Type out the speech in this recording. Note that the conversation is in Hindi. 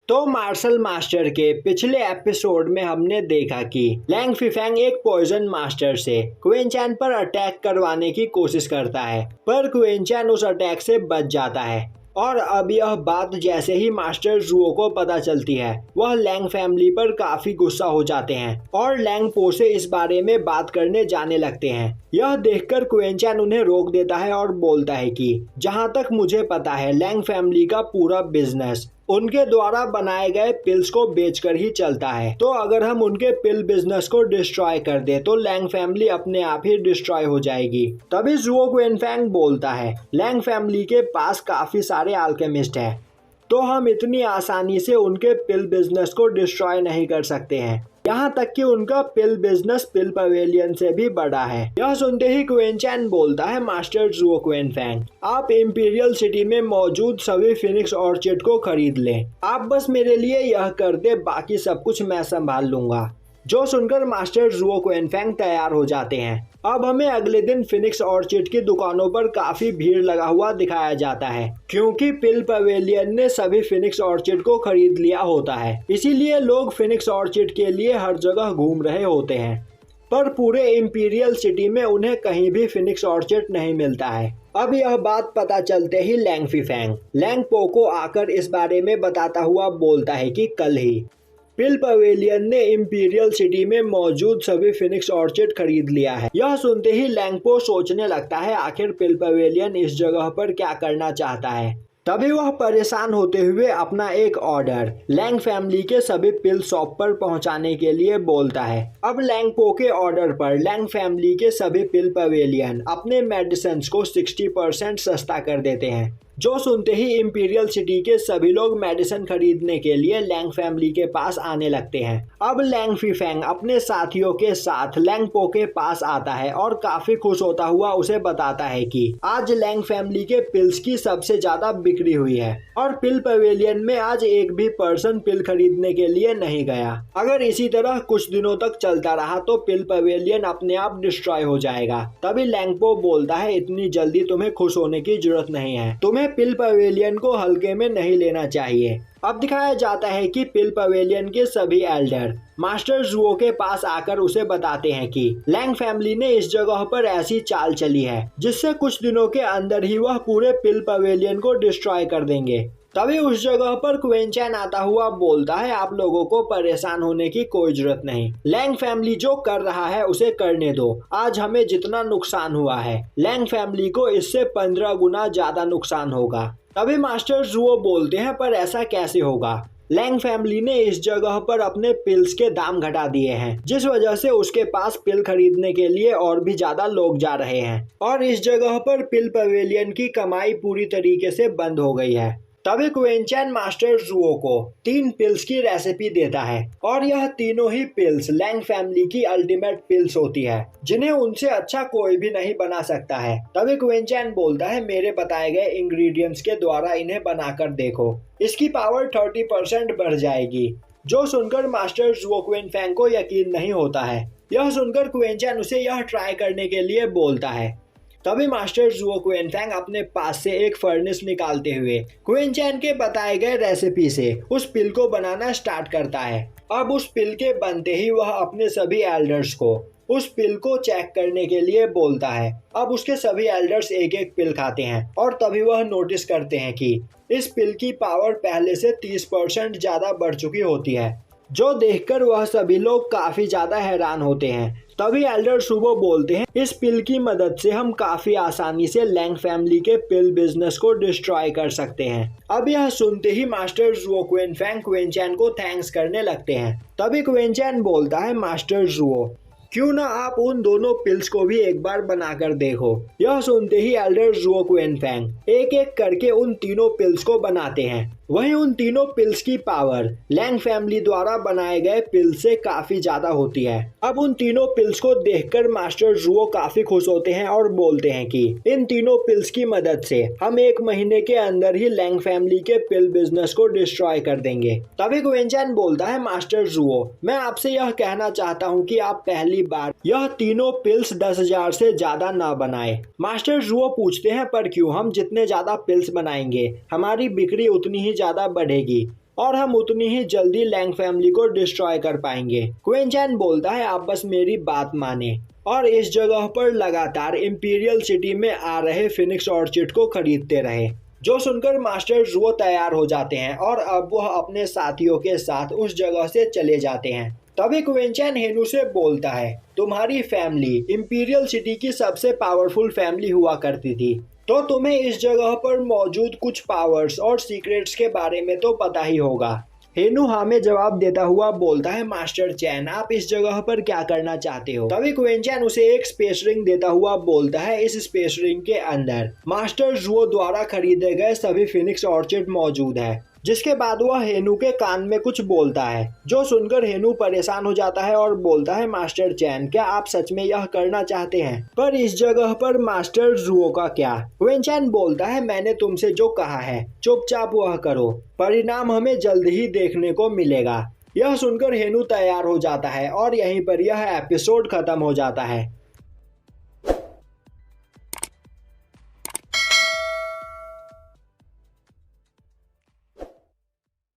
तो मार्शल मास्टर के पिछले एपिसोड में हमने देखा कि लैंग फीफैंग एक पॉइजन मास्टर से क्वीन चैन पर अटैक करवाने की कोशिश करता है, पर क्वीन चैन उस अटैक से बच जाता है। और अब यह बात जैसे ही मास्टर जुओ को पता चलती है, वह लैंग फैमिली पर काफी गुस्सा हो जाते हैं और लैंग पो से इस बारे में बात करने जाने लगते हैं। यह देखकर क्वीन चैन उन्हें रोक देता है और बोलता है कि जहां तक मुझे पता है, लैंग फैमिली का पूरा बिजनेस उनके द्वारा बनाए गए पिल्स को बेचकर ही चलता है। तो अगर हम उनके पिल बिजनेस को डिस्ट्रॉय कर दे तो लैंग फैमिली अपने आप ही डिस्ट्रॉय हो जाएगी। तभी जुओ क्विनफैंग बोलता है, लैंग फैमिली के पास काफी सारे अल्केमिस्ट हैं, तो हम इतनी आसानी से उनके पिल बिजनेस को डिस्ट्रॉय नहीं कर सकते हैं। यहाँ तक कि उनका पिल बिजनेस पिल पवेलियन से भी बड़ा है। यह सुनते ही क्वीन चैन बोलता है, मास्टर जुओ क्विनफैंग, आप इंपीरियल सिटी में मौजूद सभी फिनिक्स ऑर्चिड को खरीद लें। आप बस मेरे लिए यह कर दे, बाकी सब कुछ मैं संभाल लूंगा। जो सुनकर मास्टर जुओ क्विनफैंग तैयार हो जाते हैं। अब हमें अगले दिन फिनिक्स ऑर्चिड की दुकानों पर काफी भीड़ लगा हुआ दिखाया जाता है, क्योंकि पिल पवेलियन ने सभी फिनिक्स ऑर्चिड को खरीद लिया होता है। इसीलिए लोग फिनिक्स ऑर्चिड के लिए हर जगह घूम रहे होते हैं, पर पूरे इंपीरियल सिटी में उन्हें कहीं भी फिनिक्स ऑर्चिड नहीं मिलता है। अब यह बात पता चलते ही लैंग फीफैंग लैंग पो को आकर इस बारे में बताता हुआ बोलता है कि कल ही पिल पवेलियन ने इंपीरियल सिटी में मौजूद सभी फिनिक्स ऑर्चिड खरीद लिया है। यह सुनते ही लैंग पो सोचने लगता है, आखिर पिल पवेलियन इस जगह पर क्या करना चाहता है। तभी वह परेशान होते हुए अपना एक ऑर्डर लैंग फैमिली के सभी पिल शॉप पर पहुंचाने के लिए बोलता है। अब लैंग पो के ऑर्डर पर लैंग फैमिली के सभी पिल पवेलियन अपने मेडिसिन को 60% सस्ता कर देते हैं। जो सुनते ही इंपीरियल सिटी के सभी लोग मेडिसिन खरीदने के लिए लैंग फैमिली के पास आने लगते हैं। अब लैंग फीफैंग अपने साथियों के साथ लैंग पो के पास आता है और काफी खुश होता हुआ उसे बताता है कि आज लैंग फैमिली के पिल्स की सबसे ज्यादा बिक्री हुई है और पिल पवेलियन में आज एक भी पर्सन पिल खरीदने के लिए नहीं गया। अगर इसी तरह कुछ दिनों तक चलता रहा तो पिल पवेलियन अपने आप डिस्ट्रॉय हो जाएगा। तभी लैंग पो बोलता है, इतनी जल्दी तुम्हें खुश होने की जरूरत नहीं है, तुम्हें पिल पवेलियन को हल्के में नहीं लेना चाहिए। अब दिखाया जाता है कि पिल पवेलियन के सभी एल्डर मास्टर जुओ के पास आकर उसे बताते हैं कि लैंग फैमिली ने इस जगह पर ऐसी चाल चली है जिससे कुछ दिनों के अंदर ही वह पूरे पिल पवेलियन को डिस्ट्रॉय कर देंगे। तभी उस जगह पर क्वीन चैन आता हुआ बोलता है, आप लोगों को परेशान होने की कोई जरूरत नहीं, लैंग फैमिली जो कर रहा है उसे करने दो। आज हमें जितना नुकसान हुआ है, लैंग फैमिली को इससे 15 गुना ज्यादा नुकसान होगा। तभी मास्टर जुओ बोलते हैं, पर ऐसा कैसे होगा, लैंग फैमिली ने इस जगह पर अपने पिल्स के दाम घटा दिए हैं, जिस वजह से उसके पास पिल खरीदने के लिए और भी ज्यादा लोग जा रहे हैं और इस जगह पर पिल पवेलियन की कमाई पूरी तरीके से बंद हो गई है। तभी क्वीन चैन मास्टर जुओ को 3 पिल्स की रेसिपी देता है और यह तीनों ही पिल्स लैंग फैमिली की अल्टीमेट पिल्स होती है, जिन्हें उनसे अच्छा कोई भी नहीं बना सकता है। तभी क्वीन चैन बोलता है, मेरे बताए गए इंग्रेडिएंट्स के द्वारा इन्हें बनाकर देखो, इसकी पावर 30% बढ़ जाएगी। जो सुनकर मास्टर जुओ क्विनफैंग को यकीन नहीं होता है। यह सुनकर क्वीन चैन उसे यह ट्राई करने के लिए बोलता है। तभी मास्टर जुओ क्विनफैंग अपने पास से एक फर्नेस निकालते हुए क्वीन चैन के बताए गए रेसिपी से उस पिल को बनाना स्टार्ट करता है। अब उस पिल के बनते ही वह अपने सभी एल्डर्स को उस पिल को चेक करने के लिए बोलता है। अब उसके सभी एल्डर्स एक एक पिल खाते हैं और तभी वह नोटिस करते हैं कि इस पिल की पावर पहले से 30% ज्यादा बढ़ चुकी होती है, जो देखकर वह सभी लोग काफी ज्यादा हैरान होते हैं। तभी एल्डर सुबो बोलते हैं, इस पिल की मदद से हम काफी आसानी से लैंग फैमिली के पिल बिजनेस को डिस्ट्रॉय कर सकते हैं। अब यह सुनते ही मास्टर जुओ क्विनफैंग क्वीन चैन को थैंक्स करने लगते हैं। तभी क्वीन चैन बोलता है, मास्टर जुओ, क्यों ना आप उन दोनों पिल्स को भी एक बार बनाकर देखो। यह सुनते ही एल्डर जुओ क्विनफैंग एक एक करके उन तीनों पिल्स को बनाते हैं। वहीं उन तीनों पिल्स की पावर लैंग फैमिली द्वारा बनाए गए पिल्स से काफी ज्यादा होती है। अब उन तीनों पिल्स को देखकर मास्टर जुओ काफी खुश होते हैं और बोलते हैं कि इन तीनों पिल्स की मदद से हम 1 महीने के अंदर ही लैंग फैमिली के पिल बिजनेस को डिस्ट्रॉय कर देंगे। तभी क्वीन चैन बोलता है, मास्टर जुओ, मैं आपसे यह कहना चाहता हूँ कि आप पहली बार यह तीनों पिल्स 10,000 से ज्यादा ना बनाए। मास्टर जुओ पूछते हैं, पर क्यों, हम जितने ज्यादा पिल्स बनाएंगे हमारी बिक्री उतनी ही ज्यादा बढ़ेगी। और हम उतनी ही जल्दी लैंग फैमिली को डिस्ट्रॉय कर पाएंगे। क्वीन चैन बोलता है आप बस मेरी बात माने और इस जगह पर लगातार इंपीरियल सिटी में आ रहे फिनिक्स ऑर्चिड को खरीदते रहे। जो सुनकर मास्टर ज़ुओ तैयार हो जाते हैं और अब वह अपने साथियों के साथ उस जगह से चले जाते हैं। तभी क्वीन चैन हेनू से बोलता है तुम्हारी फैमिली इंपीरियल सिटी की सबसे पावरफुल फैमिली हुआ करती थी, तो तुम्हें इस जगह पर मौजूद कुछ पावर्स और सीक्रेट्स के बारे में तो पता ही होगा। हेनू हाँ में जवाब देता हुआ बोलता है मास्टर चैन आप इस जगह पर क्या करना चाहते हो। तभी क्वीन चैन उसे एक स्पेस रिंग देता हुआ बोलता है इस स्पेस रिंग के अंदर मास्टर ज़ुओ द्वारा खरीदे गए सभी फिनिक्स ऑर्चिड मौजूद है। जिसके बाद वह हेनू के कान में कुछ बोलता है, जो सुनकर हेनू परेशान हो जाता है और बोलता है मास्टर चैन क्या आप सच में यह करना चाहते हैं, पर इस जगह पर मास्टर ज़ुओ का क्या। क्वीन चैन बोलता है मैंने तुमसे जो कहा है चुपचाप वह करो, परिणाम हमें जल्द ही देखने को मिलेगा। यह सुनकर हेनू तैयार हो जाता है और यहीं पर यह एपिसोड खत्म हो जाता है।